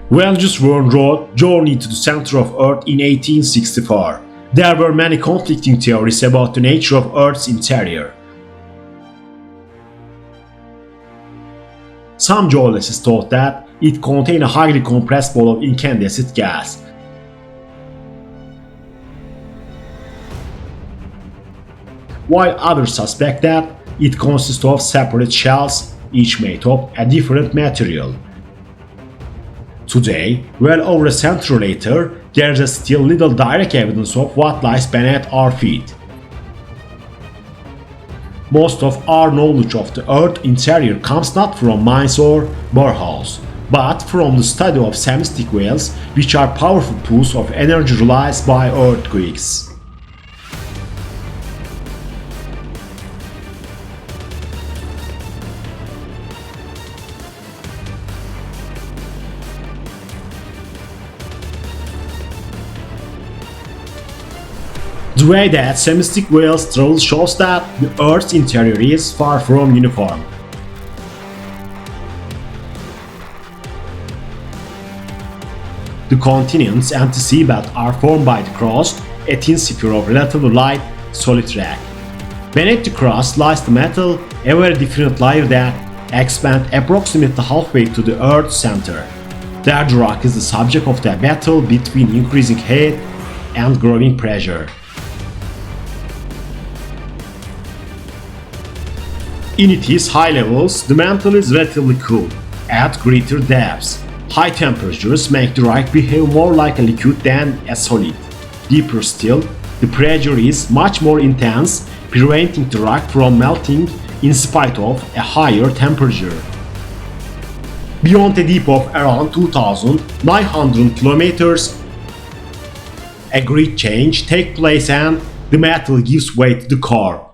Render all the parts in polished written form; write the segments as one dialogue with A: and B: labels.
A: Voyager's World Road journeyed to the center of Earth in 1864. There were many conflicting theories about the nature of Earth's interior. Some geologists thought that it contained a highly compressed ball of incandescent gas. While others suspect that it consists of separate shells, each made of a different material. Today, well over a century later, there is still little direct evidence of what lies beneath our feet. Most of our knowledge of the Earth's interior comes not from mines or boreholes, but from the study of seismic waves, which are powerful pools of energy released by earthquakes. The way that seismic waves travel shows that the Earth's interior is far from uniform. The continents and the seabed are formed by the crust, a thin sphere of relatively light, solid rock. Beneath the crust lies the metal, a very different layer that expands approximately halfway to the Earth's center. There the rock is the subject of the battle between increasing heat and growing pressure. In its high levels, the mantle is relatively cool. At greater depths, high temperatures make the rock behave more like a liquid than a solid. Deeper still, the pressure is much more intense, preventing the rock from melting in spite of a higher temperature. Beyond a depth of around 2,900 kilometers, a great change takes place and the metal gives way to the core.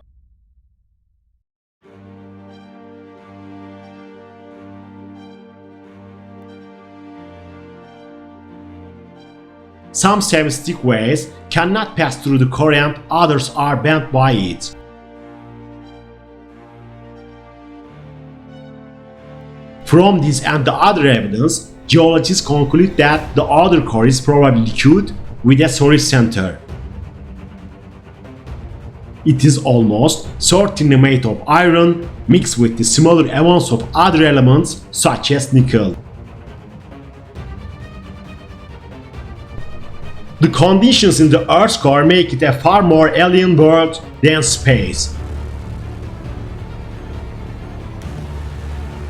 A: Some seismic waves cannot pass through the core and others are bent by it. From this and the other evidence, geologists conclude that the outer core is probably liquid with a solid center. It is almost certainly made of iron mixed with the smaller amounts of other elements such as nickel. The conditions in the Earth's core make it a far more alien world than space.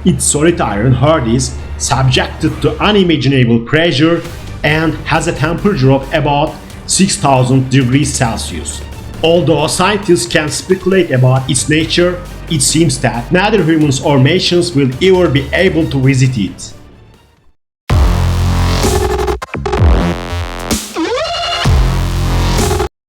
A: Its solid iron heart is subjected to unimaginable pressure and has a temperature of about 6,000 degrees Celsius. Although scientists can speculate about its nature, it seems that neither humans or nations will ever be able to visit it.